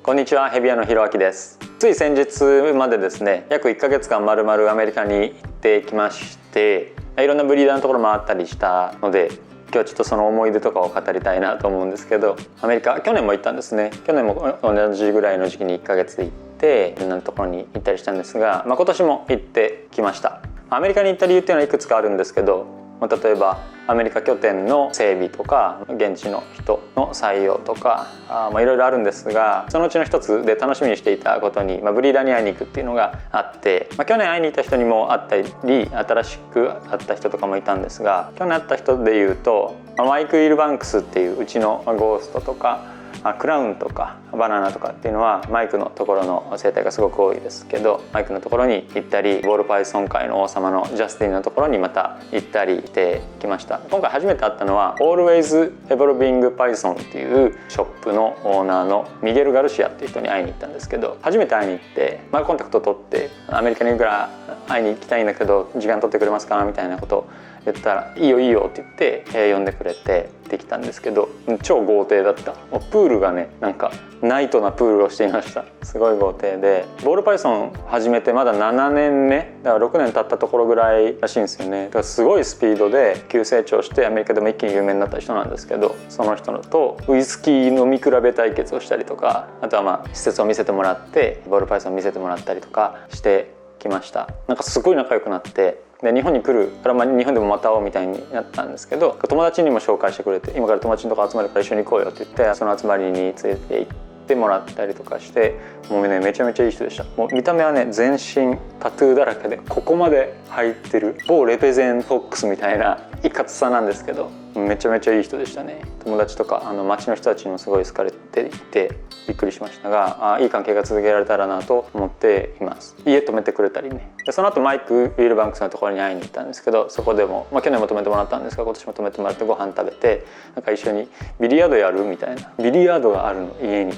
こんにちは、ヘビ屋のひろあきです。つい先日までですね、約1ヶ月間まるまるアメリカに行ってきまして、いろんなブリーダーのところもあったりしたので、今日はちょっとその思い出とかを語りたいなと思うんですけど、アメリカ去年も行ったんですね。去年も同じぐらいの時期に1ヶ月で行っていろんなところに行ったりしたんですが、今年も行ってきました。アメリカに行った理由っていうのはいくつかあるんですけど、例えばアメリカ拠点の整備とか現地の人の採用とかいろいろあるんですが、そのうちの一つで楽しみにしていたことに、ブリーダーに会いに行くっていうのがあって、去年会いに行った人にも会ったり新しく会った人とかもいたんですが、去年会った人でいうとマイク・ウィルバンクスっていううちのゴーストとかクラウンとかバナナとかっていうのはマイクのところの生態がすごく多いですけど、マイクのところに行ったり、ボールパイソン界の王様のジャスティンのところにまた行ったりしてきました。今回初めて会ったのは Always Evolving Python っていうショップのオーナーのミゲル・ガルシアっていう人に会いに行ったんですけど、初めて会いに行ってコンタクト取って、アメリカに行くから会いに行きたいんだけど時間取ってくれますかみたいなことを言ったら、いいよいいよって言って呼んでくれてできたんですけど、超豪邸だった。プールがね、なんかナイトなプールをしていました。すごい豪邸で、ボールパイソン始めてまだ7年目だから6年経ったところぐらいらしいんですよね。だからすごいスピードで急成長してアメリカでも一気に有名になった人なんですけど、その人のとウイスキー飲み比べ対決をしたりとか、あとは施設を見せてもらってボールパイソン見せてもらったりとかしてきました。なんかすごい仲良くなって、で日本に来るから、日本でもまた会おうみたいになったんですけど、友達にも紹介してくれて、今から友達のとこ集まるから一緒に行こうよって言って、その集まりに連れて行ってもらったりとかして、もうねめちゃめちゃいい人でした。もう見た目はね全身タトゥーだらけで、ここまで入ってる某レペゼンフォックスみたいないかつさなんですけど、めちゃめちゃいい人でしたね。友達とか街の人たちにもすごい好かれていてびっくりしましたが、いい関係が続けられたらなと思っています。家泊めてくれたりね。でその後マイク・ウィルバンクスのところに会いに行ったんですけど、そこでも、去年も泊めてもらったんですが、今年も泊めてもらってご飯食べて、なんか一緒にビリヤードやるみたいな。ビリヤードがあるの、家に。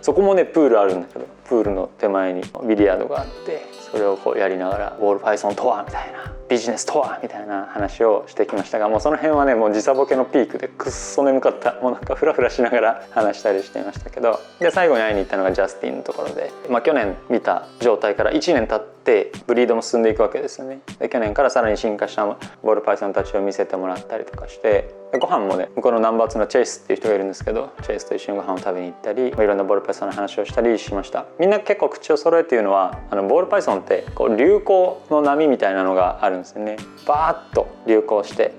そこもねプールあるんだけど、プールの手前にビリヤードがあって、それをこうやりながらボールパイソンとはみたいな、ビジネスとはみたいな話をしてきましたが、もうその辺はねもう時差ボケのピークでくっそ眠かった。もうなんかフラフラしながら話したりしていましたけど、で最後に会いに行ったのがジャスティンのところで、去年見た状態から1年経ってブリードも進んでいくわけですよね。で去年からさらに進化したボールパイソンたちを見せてもらったりとかして、でご飯もね向こうのナンバー2のチェイスっていう人がいるんですけど、チェイスと一緒にご飯を食べに行ったり、いろんなボールパイソンの話をしたりしました。みんな結構口を揃えて言うのは、ボールパイソンってこう流行の波みたいなのがあるんですよね。バーッと流行して、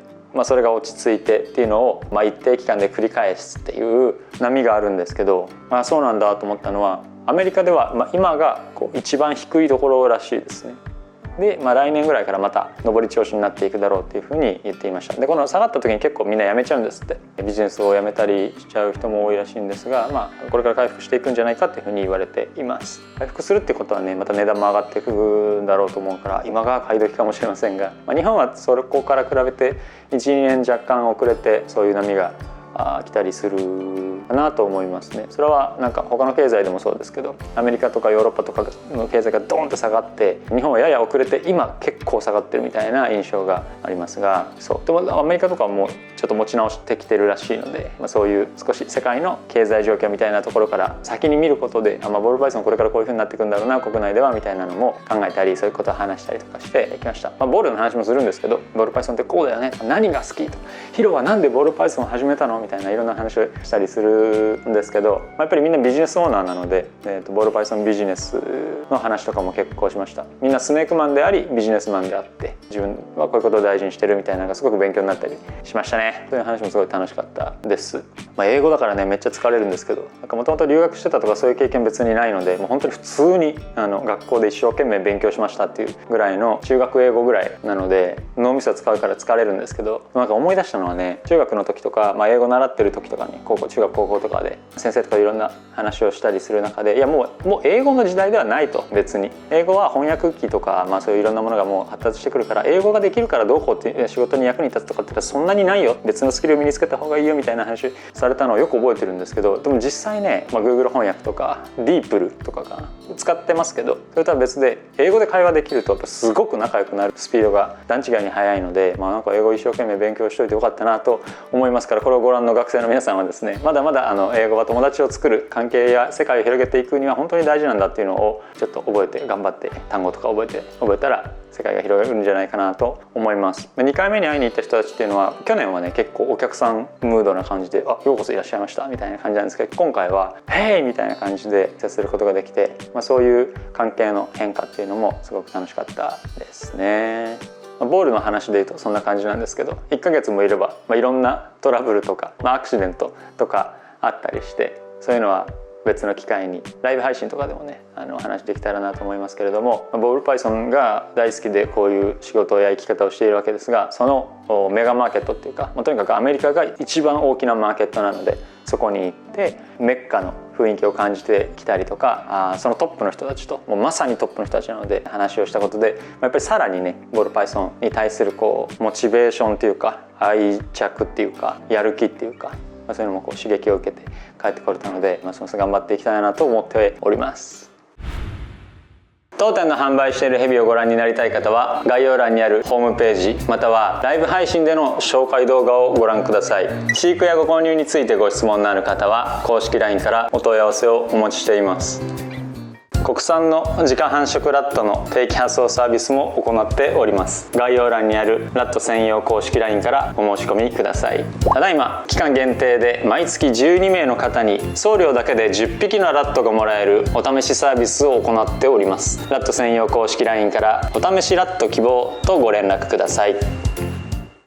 それが落ち着いてっていうのを、一定期間で繰り返すっていう波があるんですけど、そうなんだと思ったのは、アメリカでは、今がこう一番低いところらしいですね。で、来年ぐらいからまた上り調子になっていくだろうっていうふうに言っていました。でこの下がった時に結構みんな辞めちゃうんですって。ビジネスを辞めたりしちゃう人も多いらしいんですが、これから回復していくんじゃないかっていうふうに言われています。回復するってことはね、また値段も上がっていくんだろうと思うから、今が買い時かもしれませんが、日本はそこから比べて 1,2 年若干遅れてそういう波が来たりするかなと思いますね。それはなんか他の経済でもそうですけど、アメリカとかヨーロッパとかの経済がドーンと下がって、日本はやや遅れて今結構下がってるみたいな印象がありますが、でもアメリカとかはもうちょっと持ち直してきてるらしいので、そういう少し世界の経済状況みたいなところから先に見ることで、ボールパイソンこれからこういう風になっていくんだろうな国内ではみたいなのも考えたり、そういうことを話したりとかしてきました。ボールの話もするんですけど、ボールパイソンってこうだよね、何が好きと、ヒロはなんでボールパイソンを始めたのみたいないろんな話をしたりするんですけど、やっぱりみんなビジネスオーナーなので、ボールパイソンビジネスの話とかも結構しました。みんなスネークマンでありビジネスマンであって、自分はこういうことを大事にしてるみたいなのがすごく勉強になったりしましたね。そういう話もすごい楽しかったです。英語だからねめっちゃ疲れるんですけど、もともと留学してたとかそういう経験別にないので、もう本当に普通に学校で一生懸命勉強しましたっていうぐらいの中学英語ぐらいなので、脳みそ使うから疲れるんですけど、なんか思い出したのはね、中学の時とか、英語習ってる時とかに中学高校とかで先生とかいろんな話をしたりする中で、いやもう英語の時代ではないと。別に英語は翻訳機とか、そういういろんなものがもう発達してくるから、英語ができるからどうこうって仕事に役に立つとかってそんなにないよ、別のスキルを身につけた方がいいよみたいな話されたのをよく覚えてるんですけど、でも実際ね、Google 翻訳とか DeepL とかかな使ってますけど、それとは別で英語で会話できるとやっぱすごく仲良くなるスピードが段違いに速いので、なんか英語一生懸命勉強しといてよかったなと思いますから、これをご覧の学生の皆さんはですね、まだまだだ英語は友達を作る、関係や世界を広げていくには本当に大事なんだっていうのをちょっと覚えて、頑張って単語とか覚えたら世界が広がるんじゃないかなと思います。2回目に会いに行った人たちっていうのは去年はね結構お客さんムードな感じで「あ、ようこそいらっしゃいました」みたいな感じなんですけど、今回は「ヘイ!」みたいな感じで接することができて、そういう関係の変化っていうのもすごく楽しかったですね。ボールの話で言うとそんな感じなんですけど、1ヶ月もいれば、いろんなトラブルとか、アクシデントとかあったりして、そういうのは別の機会にライブ配信とかでもね話できたらなと思いますけれども、ボールパイソンが大好きでこういう仕事や生き方をしているわけですが、そのメガマーケットっていうか、とにかくアメリカが一番大きなマーケットなので、そこに行ってメッカの雰囲気を感じてきたりとか、そのトップの人たちと、もうまさにトップの人たちなので話をしたことで、やっぱりさらにねボールパイソンに対するこうモチベーションっていうか、愛着っていうか、やる気っていうか、そういうのもこう刺激を受けて帰ってこれたので、ますます頑張っていきたいなと思っております。当店の販売しているヘビをご覧になりたい方は概要欄にあるホームページ、またはライブ配信での紹介動画をご覧ください。飼育やご購入についてご質問のある方は公式 LINE からお問い合わせをお待ちしています。国産の自家繁殖ラットの定期発送サービスも行っております。概要欄にあるラット専用公式 LINE からお申し込みください。ただいま期間限定で毎月12名の方に送料だけで10匹のラットがもらえるお試しサービスを行っております。ラット専用公式 LINE からお試しラット希望とご連絡ください。